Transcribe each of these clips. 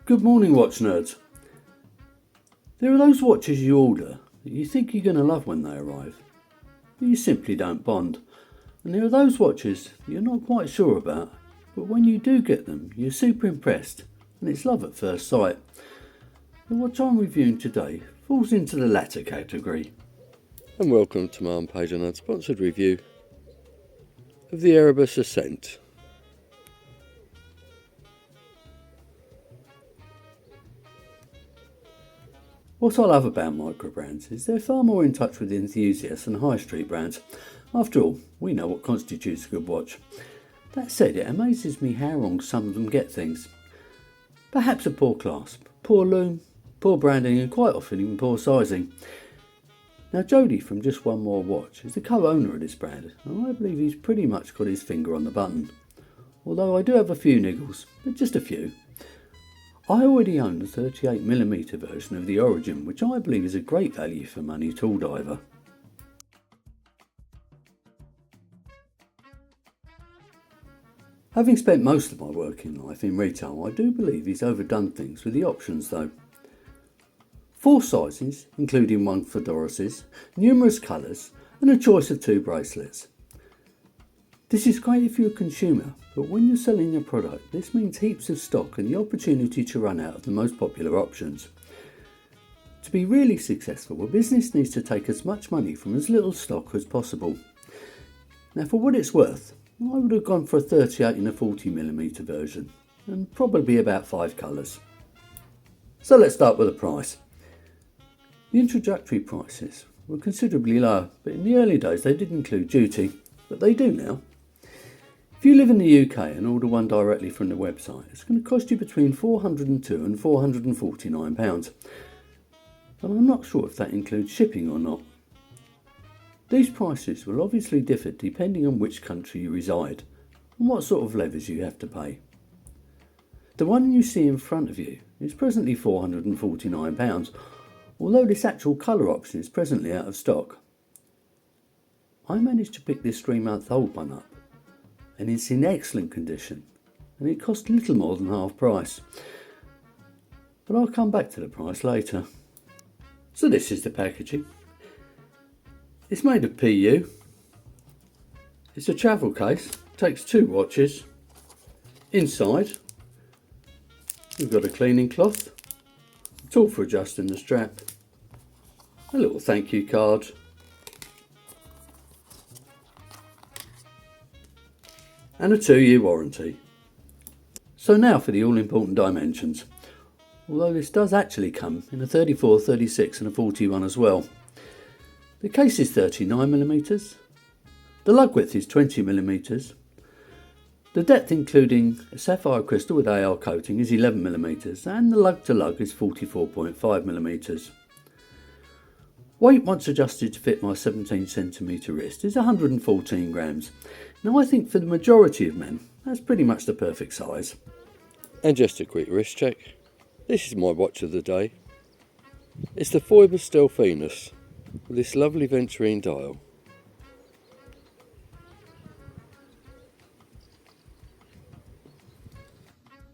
Good morning, watch nerds. There are those watches you order that you think you're going to love when they arrive, but you simply don't bond. And there are those watches that you're not quite sure about, but when you do get them, you're super impressed, and it's love at first sight. The watch I'm reviewing today falls into the latter category. And welcome to my unpaid and unsponsored review of the Erebus Ascent. What I love about micro brands is they're far more in touch with enthusiasts than high street brands. After all, we know what constitutes a good watch. That said, it amazes me how wrong some of them get things. Perhaps a poor clasp, poor loom, poor branding, and quite often even poor sizing. Now Jody from Just One More Watch is the co-owner of this brand, and I believe he's pretty much got his finger on the button. Although I do have a few niggles, but just a few. I already own the 38mm version of the Origin, which I believe is a great value for money tool diver. Having spent most of my working life in retail, I do believe he's overdone things with the options though. 4 sizes, including one for Doris's, numerous colours, and a choice of 2 bracelets. This is great if you're a consumer, but when you're selling your product, this means heaps of stock and the opportunity to run out of the most popular options. To be really successful, a business needs to take as much money from as little stock as possible. Now for what it's worth, I would have gone for a 38 and a 40mm version, and probably about 5 colours. So let's start with the price. The introductory prices were considerably lower, but in the early days they did include duty, but they do now. If you live in the UK and order one directly from the website, it's going to cost you between £402 and £449, but I'm not sure if that includes shipping or not. These prices will obviously differ depending on which country you reside and what sort of levies you have to pay. The one you see in front of you is presently £449, although this actual colour option is presently out of stock. I managed to pick this 3-month-old one up, and it's in excellent condition, and it cost little more than half price. But I'll come back to the price later. So this is the packaging. It's made of PU. It's a travel case, takes 2 watches. Inside, we've got a cleaning cloth, a tool for adjusting the strap, a little thank you card, and a 2-year warranty. So now for the all-important dimensions, although this does actually come in a 34, 36 and a 41 as well. The case is 39mm, the lug width is 20mm, the depth including a sapphire crystal with AR coating is 11mm, and the lug to lug is 44.5mm. Weight once adjusted to fit my 17cm wrist is 114 grams. Now I think for the majority of men that's pretty much the perfect size. And just a quick wrist check. This is my watch of the day. It's the Phoebus Delphinus with this lovely venturine dial.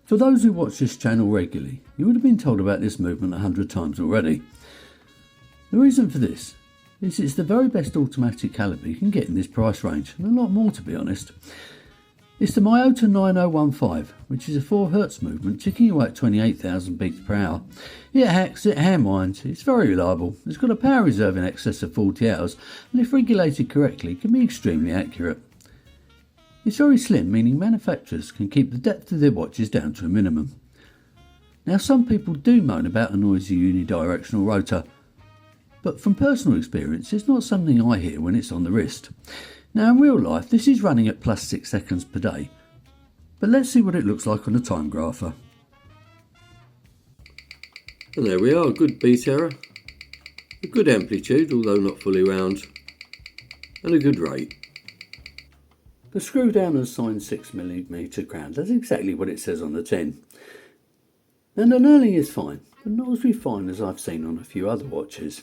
For those who watch this channel regularly, you would have been told about this movement 100 times already. The reason for this is it's the very best automatic calibre you can get in this price range, and a lot more to be honest. It's the Miyota 9015, which is a 4Hz movement ticking away at 28,000 beats per hour. It hacks, it hand winds, it's very reliable, it's got a power reserve in excess of 40 hours, and if regulated correctly can be extremely accurate. It's very slim, meaning manufacturers can keep the depth of their watches down to a minimum. Now some people do moan about a noisy unidirectional rotor, but from personal experience it's not something I hear when it's on the wrist. Now in real life this is running at plus 6 seconds per day, but let's see what it looks like on a time grapher. And there we are, a good beat error, a good amplitude although not fully round, and a good rate. The screw down and signed 6mm crown does exactly what it says on the tin. And the knurling is fine, but not as refined as I've seen on a few other watches.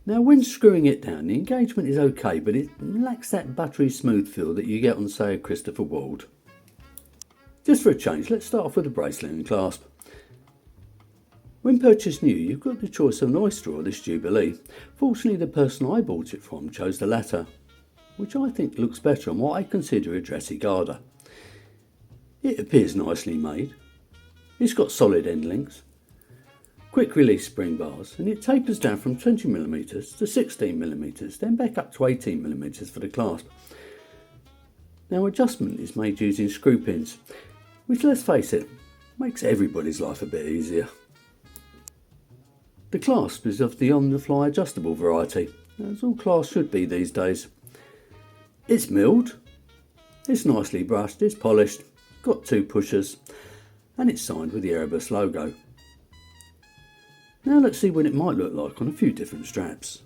Now when screwing it down, the engagement is okay, but it lacks that buttery smooth feel that you get on, say, a Christopher Ward. Just for a change, let's start off with the bracelet and clasp. When purchased new, you've got the choice of an Oyster or this Jubilee. Fortunately, the person I bought it from chose the latter, which I think looks better on what I consider a dressy Garda. It appears nicely made. It's got solid end links, quick release spring bars, and it tapers down from 20mm to 16mm, then back up to 18mm for the clasp. Now, adjustment is made using screw pins, which, let's face it, makes everybody's life a bit easier. The clasp is of the on-the-fly adjustable variety, as all clasps should be these days. It's milled, it's nicely brushed, it's polished, got 2 pushers, and it's signed with the Erebus logo. Now let's see what it might look like on a few different straps.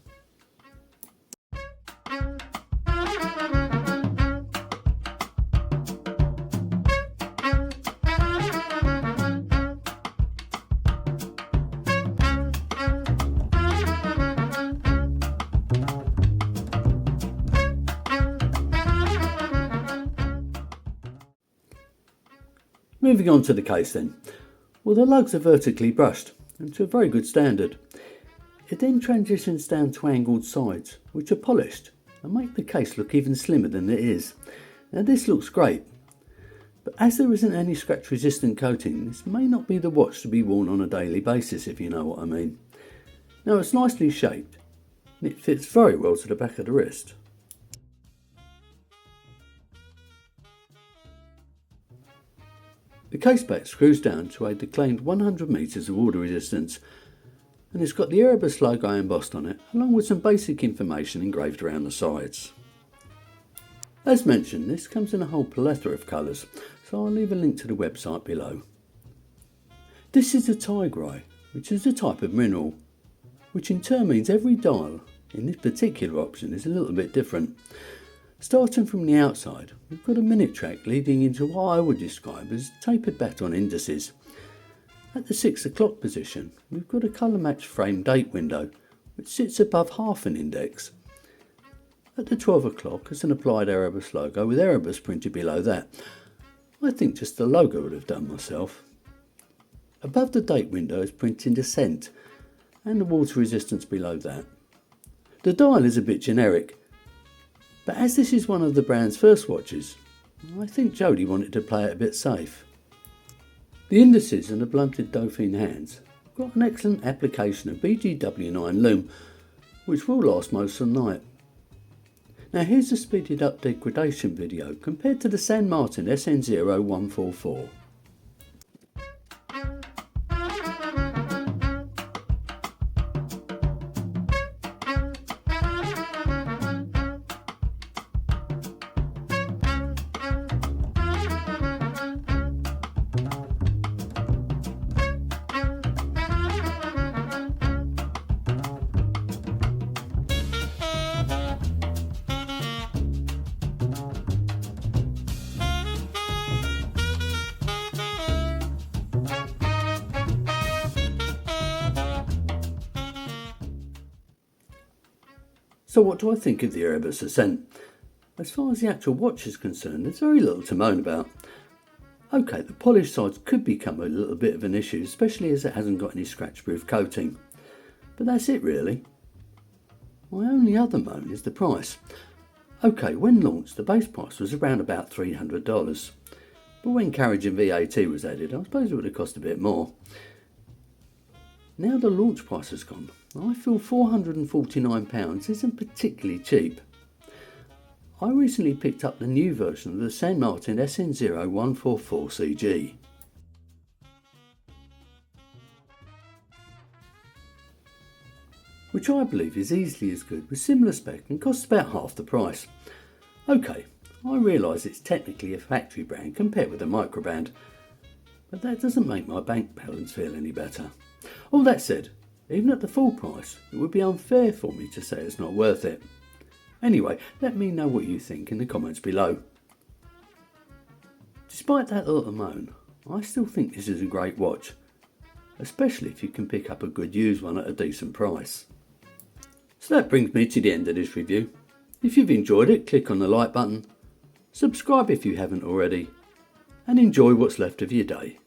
Moving on to the case then. Well, the lugs are vertically brushed and to a very good standard. It then transitions down to angled sides, which are polished and make the case look even slimmer than it is. Now this looks great, but as there isn't any scratch resistant coating, this may not be the watch to be worn on a daily basis, if you know what I mean. Now it's nicely shaped and it fits very well to the back of the wrist. The case back screws down to aid the claimed 100 metres of water resistance, and it's got the Erebus logo embossed on it, along with some basic information engraved around the sides. As mentioned, this comes in a whole plethora of colours, so I'll leave a link to the website below. This is a Tigrai, which is a type of mineral, which in turn means every dial in this particular option is a little bit different. Starting from the outside, we've got a minute track leading into what I would describe as tapered baton indices. At the 6 o'clock position, we've got a colour matched frame date window, which sits above half an index. At the 12 o'clock, it's an applied Erebus logo with Erebus printed below that. I think just the logo would have done myself. Above the date window is printed Ascent, and the water resistance below that. The dial is a bit generic, but as this is one of the brand's first watches, I think Jody wanted to play it a bit safe. The indices and the blunted Dauphine hands have got an excellent application of BGW9 lume, which will last most of the night. Now here's a speeded up degradation video compared to the San Martin SN0144. So what do I think of the Erebus Ascent? As far as the actual watch is concerned, there's very little to moan about. Okay, the polished sides could become a little bit of an issue, especially as it hasn't got any scratch-proof coating. But that's it really. My only other moan is the price. Okay, when launched the base price was around about $300, but when carriage and VAT was added, I suppose it would have cost a bit more. Now the launch price has gone, I feel £449 isn't particularly cheap. I recently picked up the new version of the San Martin SN0144CG. Which I believe is easily as good with similar spec and costs about half the price. Okay, I realise it's technically a factory brand compared with a microband, but that doesn't make my bank balance feel any better. All that said, even at the full price, it would be unfair for me to say it's not worth it. Anyway, let me know what you think in the comments below. Despite that little moan, I still think this is a great watch, especially if you can pick up a good used one at a decent price. So that brings me to the end of this review. If you've enjoyed it, click on the like button, subscribe if you haven't already, and enjoy what's left of your day.